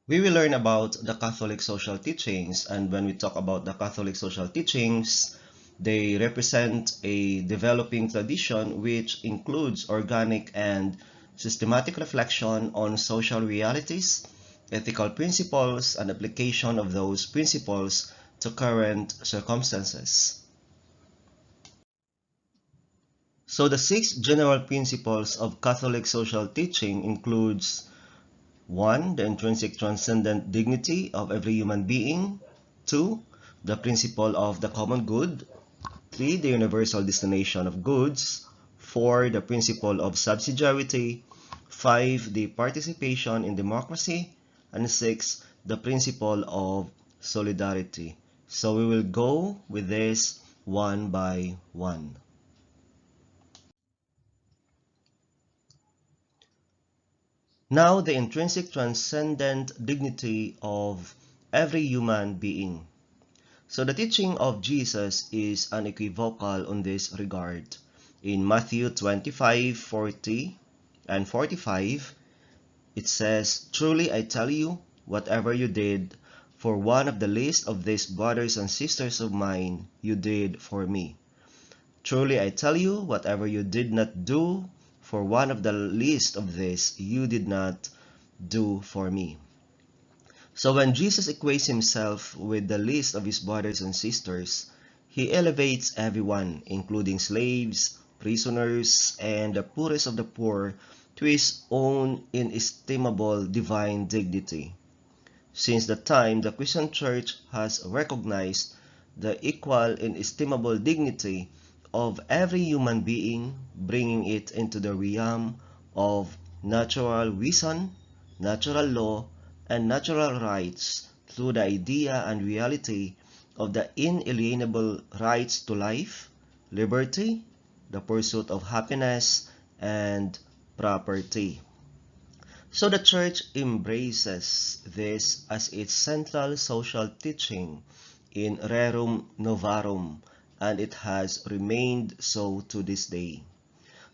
We will learn about the Catholic social teachings, and when we talk about the Catholic social teachings, they represent a developing tradition which includes organic and systematic reflection on social realities, ethical principles, and application of those principles to current circumstances. So the six general principles of Catholic social teaching includes 1. The intrinsic transcendent dignity of every human being. 2. The principle of the common good. 3. The universal destination of goods. 4. The principle of subsidiarity. 5. The participation in democracy. And 6. The principle of solidarity. So we will go with this one by one. Now, the intrinsic transcendent dignity of every human being. So the teaching of Jesus is unequivocal on this regard. In Matthew 25:40 and 45, it says, "Truly I tell you, whatever you did for one of the least of these brothers and sisters of mine, you did for me. Truly I tell you, whatever you did not do for one of the least of these, you did not do for me." So when Jesus equates himself with the least of his brothers and sisters, he elevates everyone, including slaves, prisoners, and the poorest of the poor, to his own inestimable divine dignity. Since the time the Christian Church has recognized the equal inestimable dignity of every human being, bringing it into the realm of natural reason, natural law, and natural rights through the idea and reality of the inalienable rights to life, liberty, the pursuit of happiness, and property. So the Church embraces this as its central social teaching in Rerum Novarum, and it has remained so to this day.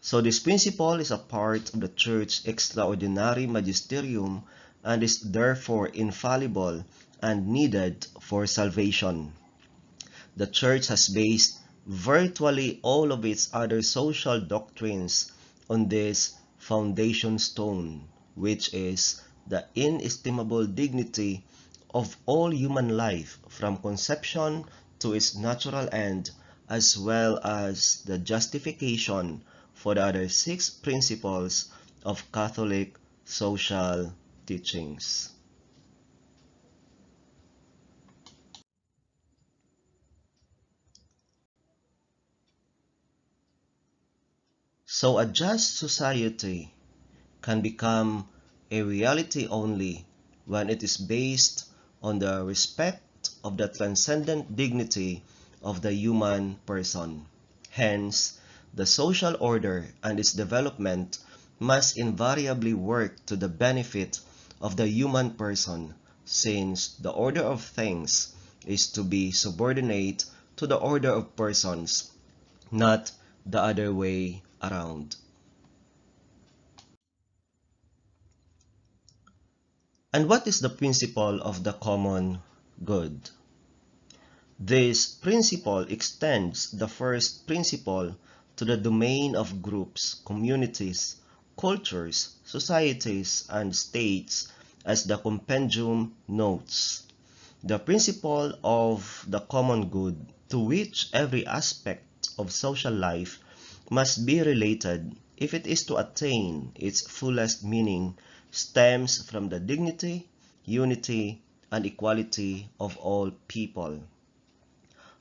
So this principle is a part of the Church's extraordinary magisterium and is therefore infallible and needed for salvation. The Church has based virtually all of its other social doctrines on this foundation stone, which is the inestimable dignity of all human life from conception to its natural end, as well as the justification for the other six principles of Catholic social teachings. So a just society can become a reality only when it is based on the respect of the transcendent dignity of the human person. Hence, the social order and its development must invariably work to the benefit of the human person, since the order of things is to be subordinate to the order of persons, not the other way around. And what is the principle of the common good? This principle extends the first principle to the domain of groups, communities, cultures, societies, and states, as the compendium notes. The principle of the common good, to which every aspect of social life must be related if it is to attain its fullest meaning, stems from the dignity, unity, and equality of all people.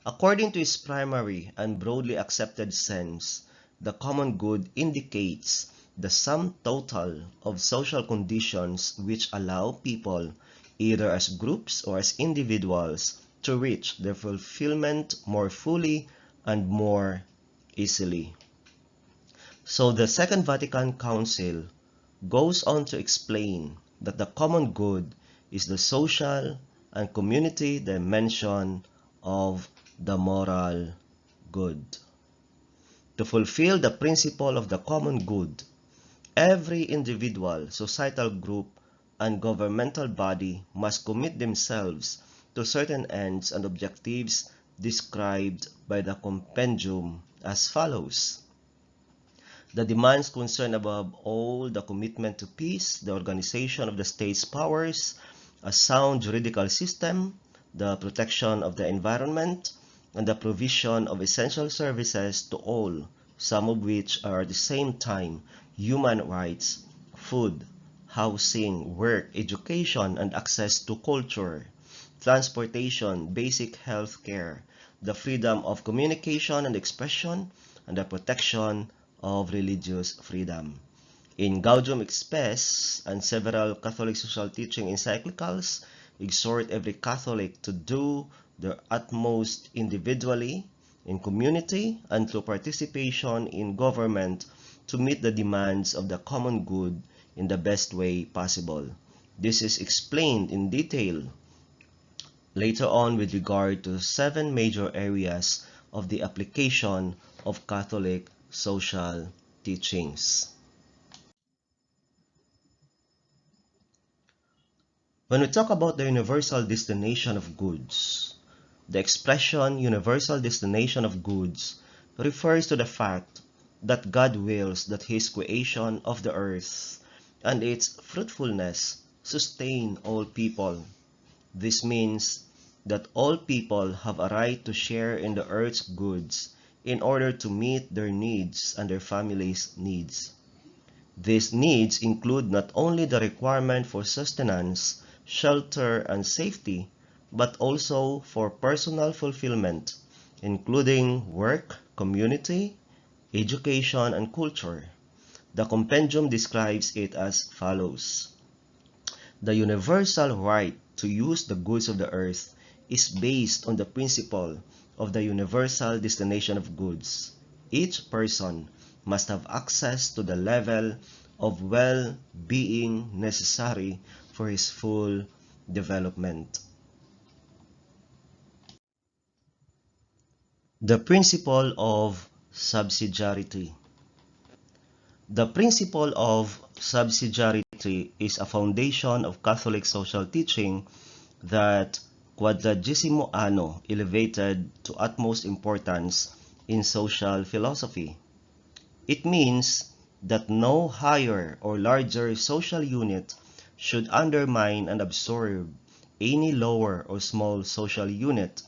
According to its primary and broadly accepted sense, the common good indicates the sum total of social conditions which allow people, either as groups or as individuals, to reach their fulfillment more fully and more easily. So the Second Vatican Council goes on to explain that the common good is the social and community dimension of the moral good. To fulfill the principle of the common good, every individual, societal group, and governmental body must commit themselves to certain ends and objectives described by the compendium as follows. The demands concern above all the commitment to peace, the organization of the state's powers, a sound juridical system, the protection of the environment, and the provision of essential services to all, some of which are at the same time human rights, food, housing, work, education, and access to culture, transportation, basic health care, the freedom of communication and expression, and the protection of religious freedom. In Gaudium et Spes and several Catholic social teaching encyclicals, exhort every Catholic to do their utmost individually, in community, and through participation in government to meet the demands of the common good in the best way possible. This is explained in detail later on with regard to 7 major areas of the application of Catholic social teachings. When we talk about the universal destination of goods, the expression universal destination of goods refers to the fact that God wills that His creation of the earth and its fruitfulness sustain all people. This means that all people have a right to share in the earth's goods in order to meet their needs and their families' needs. These needs include not only the requirement for sustenance, shelter, and safety, but also for personal fulfillment, including work, community, education, and culture. The compendium describes it as follows. The universal right to use the goods of the earth is based on the principle of the universal destination of goods. Each person must have access to the level of well-being necessary for his full development. The principle of subsidiarity. The principle of subsidiarity is a foundation of Catholic social teaching that Quadragesimo Anno elevated to utmost importance in social philosophy. It means that no higher or larger social unit should undermine and absorb any lower or small social unit,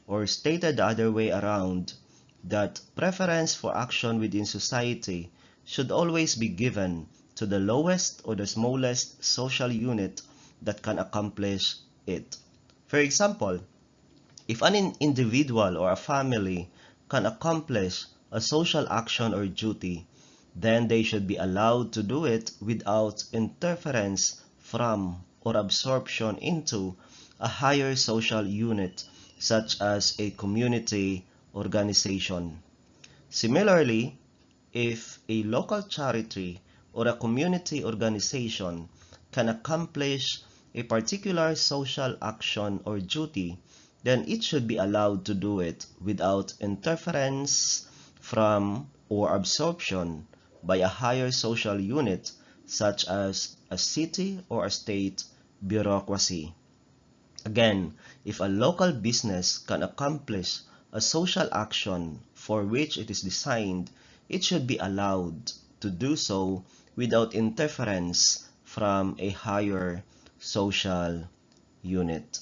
or stated the other way around, that preference for action within society should always be given to the lowest or the smallest social unit that can accomplish it. For example, if an individual or a family can accomplish a social action or duty, then they should be allowed to do it without interference from or absorption into a higher social unit, such as a community organization. Similarly, if a local charity or a community organization can accomplish a particular social action or duty, then it should be allowed to do it without interference from or absorption by a higher social unit, such as a city or a state bureaucracy. Again, if a local business can accomplish a social action for which it is designed, it should be allowed to do so without interference from a higher social unit.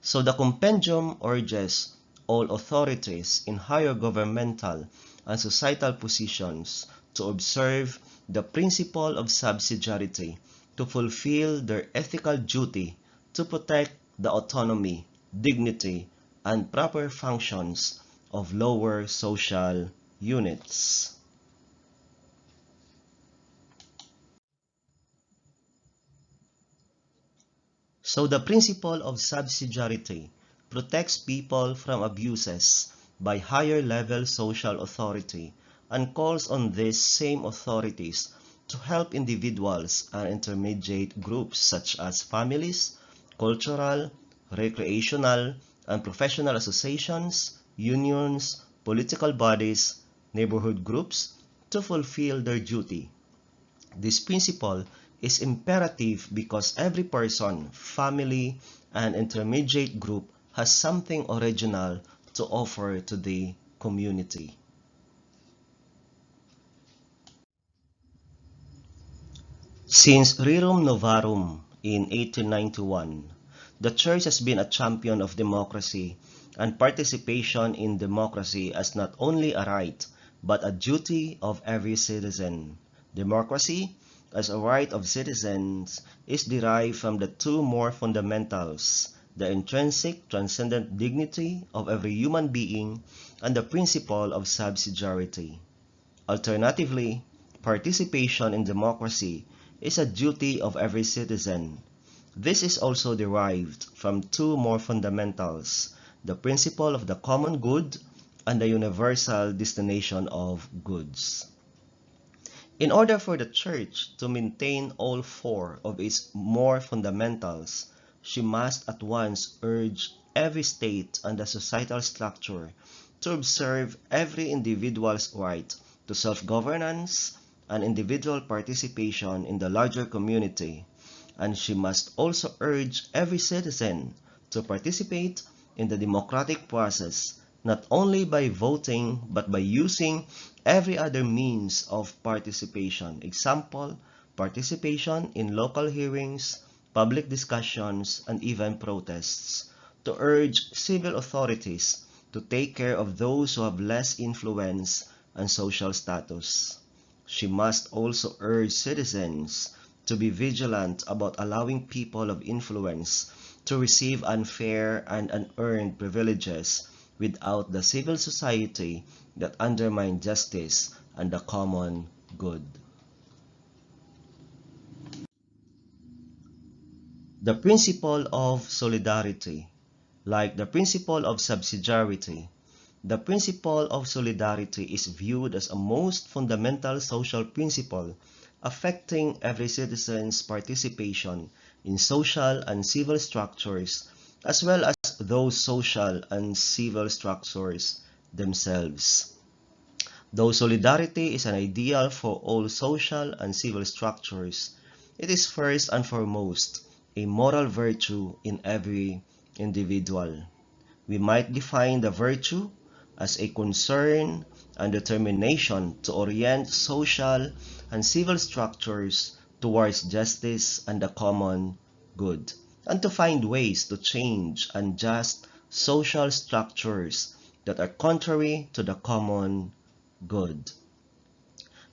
So the compendium urges all authorities in higher governmental and societal positions to observe the principle of subsidiarity, to fulfill their ethical duty to protect the autonomy, dignity, and proper functions of lower social units. So the principle of subsidiarity protects people from abuses by higher level social authority and calls on these same authorities to help individuals and intermediate groups such as families, cultural, recreational, and professional associations, unions, political bodies, neighborhood groups to fulfill their duty. This principle is imperative because every person, family, and intermediate group has something original to offer to the community. Since Rerum Novarum in 1891, the Church has been a champion of democracy and participation in democracy as not only a right, but a duty of every citizen. Democracy, as a right of citizens, is derived from the two more fundamentals, the intrinsic transcendent dignity of every human being and the principle of subsidiarity. Alternatively, participation in democracy is a duty of every citizen. This is also derived from two more fundamentals, the principle of the common good and the universal destination of goods. In order for the Church to maintain all four of its more fundamentals, she must at once urge every state and the societal structure to observe every individual's right to self-governance and individual participation in the larger community, and she must also urge every citizen to participate in the democratic process, not only by voting but by using every other means of participation. Example, participation in local hearings, public discussions, and even protests, to urge civil authorities to take care of those who have less influence and social status. She must also urge citizens to be vigilant about allowing people of influence to receive unfair and unearned privileges without the civil society that undermine justice and the common good. The principle of solidarity, like the principle of subsidiarity, the principle of solidarity is viewed as a most fundamental social principle affecting every citizen's participation in social and civil structures, as well as those social and civil structures themselves. Though solidarity is an ideal for all social and civil structures, it is first and foremost a moral virtue in every individual. We might define the virtue as a concern and determination to orient social and civil structures towards justice and the common good, and to find ways to change unjust social structures that are contrary to the common good.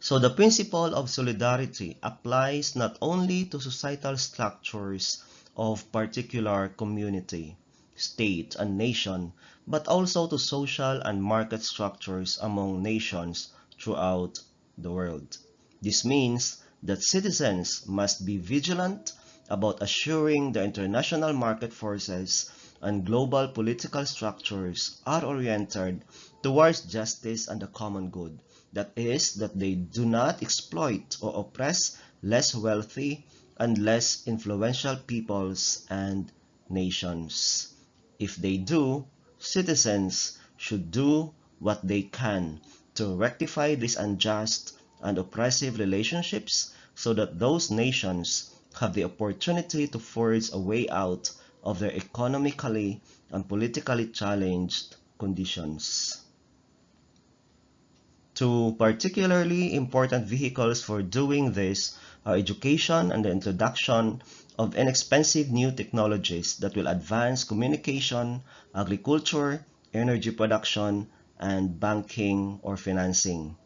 So the principle of solidarity applies not only to societal structures of particular community, state, and nation, but also to social and market structures among nations throughout the world. This means that citizens must be vigilant about assuring the international market forces and global political structures are oriented towards justice and the common good. That is, that they do not exploit or oppress less wealthy and less influential peoples and nations. If they do, citizens should do what they can to rectify these unjust and oppressive relationships so that those nations have the opportunity to forge a way out of their economically and politically challenged conditions. Two particularly important vehicles for doing this are education and the introduction of inexpensive new technologies that will advance communication, agriculture, energy production, and banking or financing.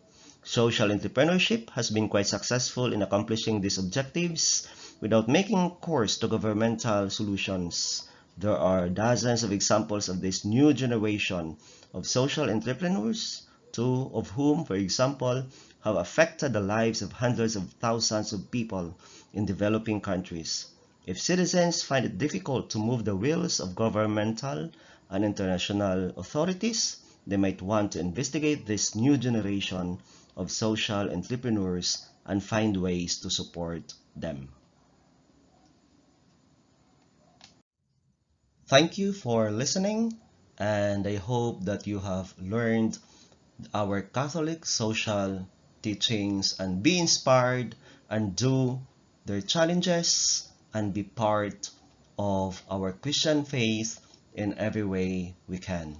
Social entrepreneurship has been quite successful in accomplishing these objectives without making recourse to governmental solutions. There are dozens of examples of this new generation of social entrepreneurs, two of whom, for example, have affected the lives of hundreds of thousands of people in developing countries. If citizens find it difficult to move the wheels of governmental and international authorities, they might want to investigate this new generation of social entrepreneurs and find ways to support them. Thank you for listening, and I hope that you have learned our Catholic social teachings and be inspired and do their challenges, and be part of our Christian faith in every way we can.